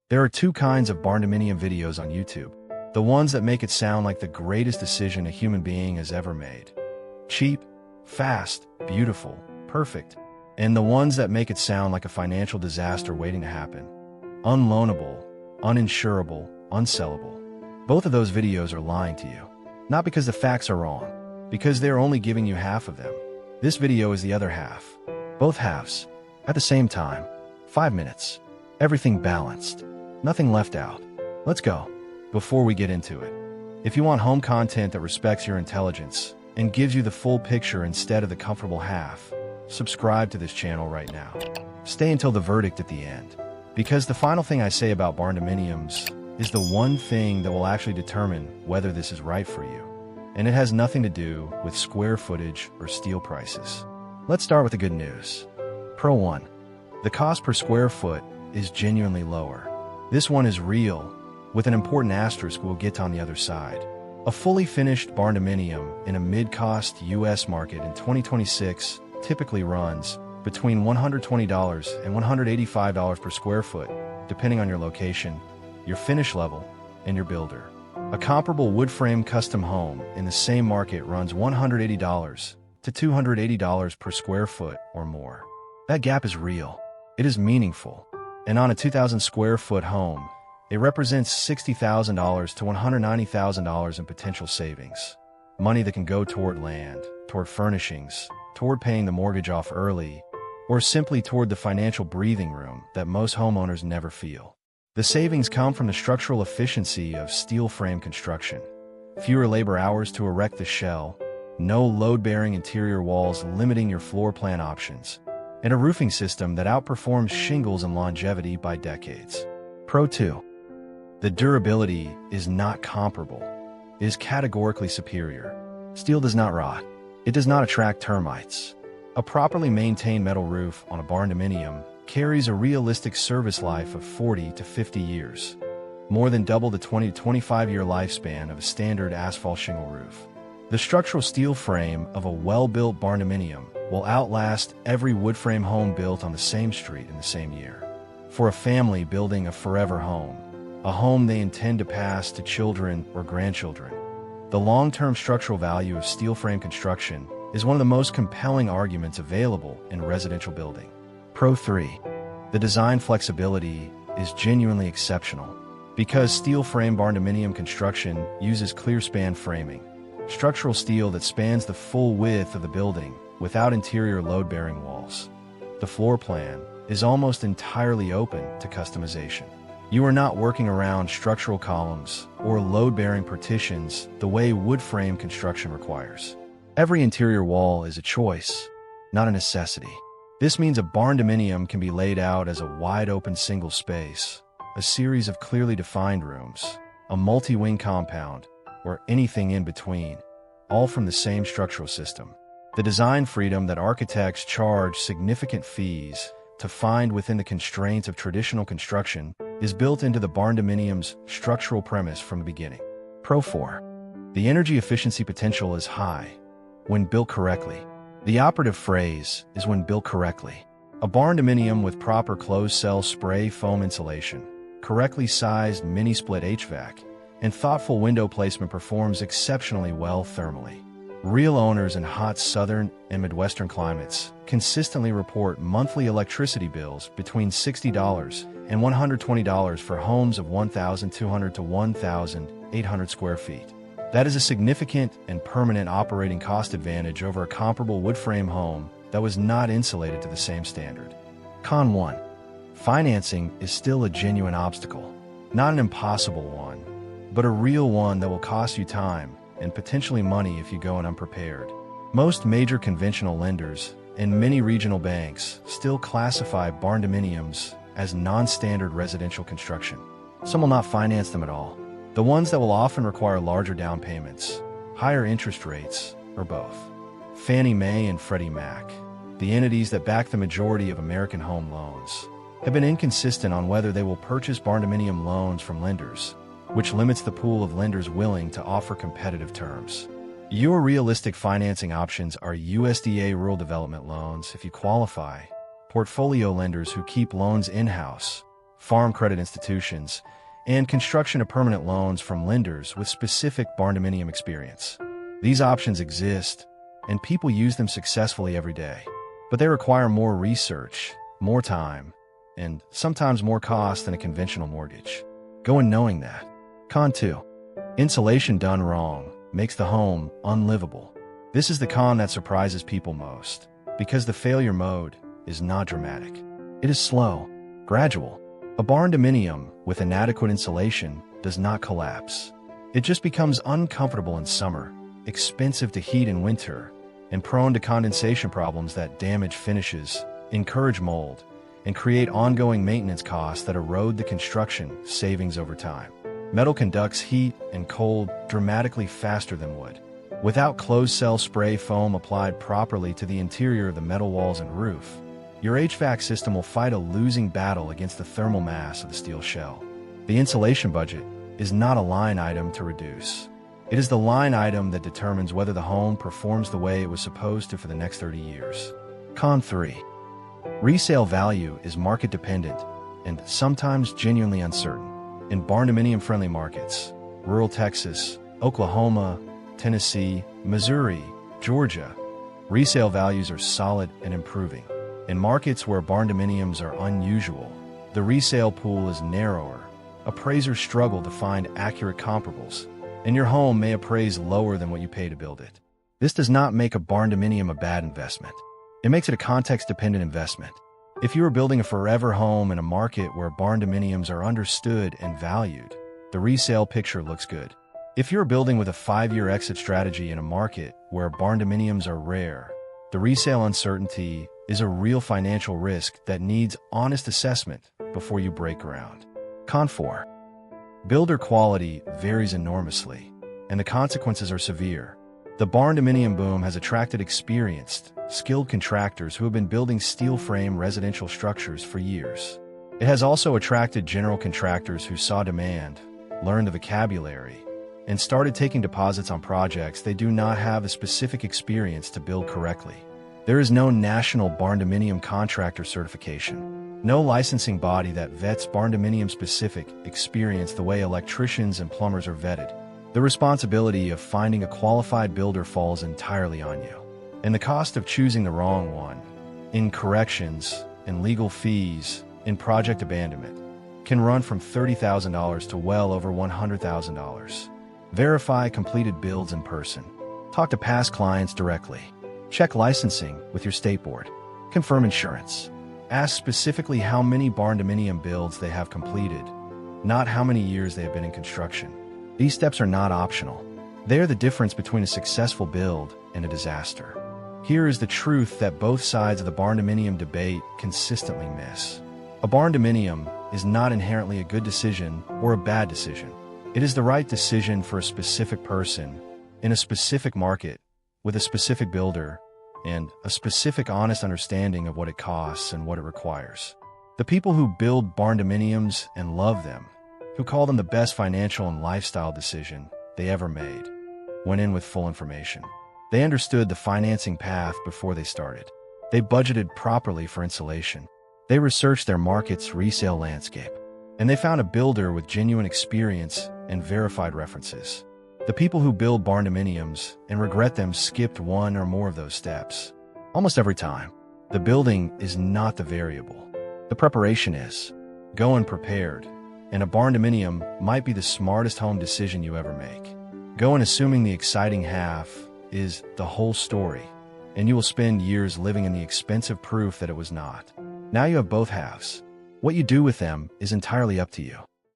There are two kinds of barndominium videos on YouTube. The ones that make it sound like the greatest decision a human being has ever made. Cheap, fast, beautiful, perfect. And the ones that make it sound like a financial disaster waiting to happen. Unloanable, uninsurable, unsellable. Both of those videos are lying to you. Not because the facts are wrong, because they're only giving you half of them. This video is the other half. Both halves. At the same time. 5 minutes. Everything balanced. Nothing left out. Let's go. Before we get into it, if you want home content that respects your intelligence and gives you the full picture instead of the comfortable half, subscribe to this channel right now. Stay until the verdict at the end, because the final thing I say about barndominiums is the one thing that will actually determine whether this is right for you. And it has nothing to do with square footage or steel prices. Let's start with the good news. Pro 1. The cost per square foot is genuinely lower. This one is real, with an important asterisk we'll get to on the other side. A fully finished barndominium in a mid-cost US market in 2026 typically runs between $120 and $185 per square foot, depending on your location, your finish level, and your builder. A comparable wood frame custom home in the same market runs $180 to $280 per square foot or more. That gap is real. It is meaningful. And on a 2,000 square foot home, it represents $60,000 to $190,000 in potential savings. Money that can go toward land, toward furnishings, toward paying the mortgage off early, or simply toward the financial breathing room that most homeowners never feel. The savings come from the structural efficiency of steel frame construction. Fewer labor hours to erect the shell, no load-bearing interior walls limiting your floor plan options, and a roofing system that outperforms shingles in longevity by decades. Pro 2. The durability is not comparable. It is categorically superior. Steel does not rot. It does not attract termites. A properly maintained metal roof on a barndominium carries a realistic service life of 40 to 50 years, more than double the 20 to 25-year lifespan of a standard asphalt shingle roof. The structural steel frame of a well-built barndominium will outlast every wood frame home built on the same street in the same year. For a family building a forever home, a home they intend to pass to children or grandchildren, the long-term structural value of steel frame construction is one of the most compelling arguments available in residential building. Pro 3. The design flexibility is genuinely exceptional. Because steel frame barndominium construction uses clear span framing, structural steel that spans the full width of the building without interior load-bearing walls. The floor plan is almost entirely open to customization. You are not working around structural columns or load-bearing partitions the way wood frame construction requires. Every interior wall is a choice, not a necessity. This means a barndominium can be laid out as a wide-open single space, a series of clearly defined rooms, a multi-wing compound, or anything in between, all from the same structural system. The design freedom that architects charge significant fees to find within the constraints of traditional construction is built into the barndominium's structural premise from the beginning. Pro 4. The energy efficiency potential is high when built correctly. The operative phrase is when built correctly. A barndominium with proper closed-cell spray foam insulation, correctly sized mini-split HVAC, and thoughtful window placement performs exceptionally well thermally. Real owners in hot southern and Midwestern climates consistently report monthly electricity bills between $60 and $120 for homes of 1,200 to 1,800 square feet. That is a significant and permanent operating cost advantage over a comparable wood frame home that was not insulated to the same standard. Con 1. Financing is still a genuine obstacle. Not an impossible one, but a real one that will cost you time and potentially money if you go in unprepared. Most major conventional lenders and many regional banks still classify barndominiums as non-standard residential construction. Some will not finance them at all. The ones that will often require larger down payments, higher interest rates, or both. Fannie Mae and Freddie Mac, the entities that back the majority of American home loans, have been inconsistent on whether they will purchase barndominium loans from lenders, which limits the pool of lenders willing to offer competitive terms. Your realistic financing options are USDA rural development loans if you qualify, portfolio lenders who keep loans in-house, farm credit institutions, and construction of permanent loans from lenders with specific barndominium experience. These options exist, and people use them successfully every day. But they require more research, more time, and sometimes more cost than a conventional mortgage. Go in knowing that. Con 2. Insulation done wrong makes the home unlivable. This is the con that surprises people most, because the failure mode is not dramatic. It is slow, gradual. A barndominium with inadequate insulation does not collapse. It just becomes uncomfortable in summer, expensive to heat in winter, and prone to condensation problems that damage finishes, encourage mold, and create ongoing maintenance costs that erode the construction savings over time. Metal conducts heat and cold dramatically faster than wood. Without closed-cell spray foam applied properly to the interior of the metal walls and roof, your HVAC system will fight a losing battle against the thermal mass of the steel shell. The insulation budget is not a line item to reduce. It is the line item that determines whether the home performs the way it was supposed to for the next 30 years. Con 3. Resale value is market dependent and sometimes genuinely uncertain. In barndominium-friendly markets, rural Texas, Oklahoma, Tennessee, Missouri, Georgia, resale values are solid and improving. In markets where barndominiums are unusual, the resale pool is narrower. Appraisers struggle to find accurate comparables, and your home may appraise lower than what you pay to build it. This does not make a barndominium a bad investment. It makes it a context-dependent investment. If you are building a forever home in a market where barndominiums are understood and valued, the resale picture looks good. If you're building with a 5-year exit strategy in a market where barndominiums are rare, the resale uncertainty is a real financial risk that needs honest assessment before you break ground. Con 4. Builder quality varies enormously, and the consequences are severe. The barndominium boom has attracted experienced, skilled contractors who have been building steel frame residential structures for years. It has also attracted general contractors who saw demand, learned the vocabulary, and started taking deposits on projects they do not have the specific experience to build correctly. There is no national barndominium contractor certification, no licensing body that vets barndominium-specific experience the way electricians and plumbers are vetted. The responsibility of finding a qualified builder falls entirely on you. And the cost of choosing the wrong one, in corrections, in legal fees, in project abandonment, can run from $30,000 to well over $100,000. Verify completed builds in person. Talk to past clients directly. Check licensing with your state board. Confirm insurance. Ask specifically how many barndominium builds they have completed, not how many years they have been in construction. These steps are not optional. They are the difference between a successful build and a disaster. Here is the truth that both sides of the barndominium debate consistently miss. A barndominium is not inherently a good decision or a bad decision. It is the right decision for a specific person, in a specific market, with a specific builder, and a specific honest understanding of what it costs and what it requires. The people who build barndominiums and love them, who call them the best financial and lifestyle decision they ever made, went in with full information. They understood the financing path before they started. They budgeted properly for insulation. They researched their market's resale landscape. And they found a builder with genuine experience and verified references. The people who build barndominiums and regret them skipped one or more of those steps. Almost every time, the building is not the variable. The preparation is. Go unprepared, and a barndominium might be the smartest home decision you ever make. Go in assuming the exciting half is the whole story, and you will spend years living in the expensive proof that it was not. Now you have both halves. What you do with them is entirely up to you.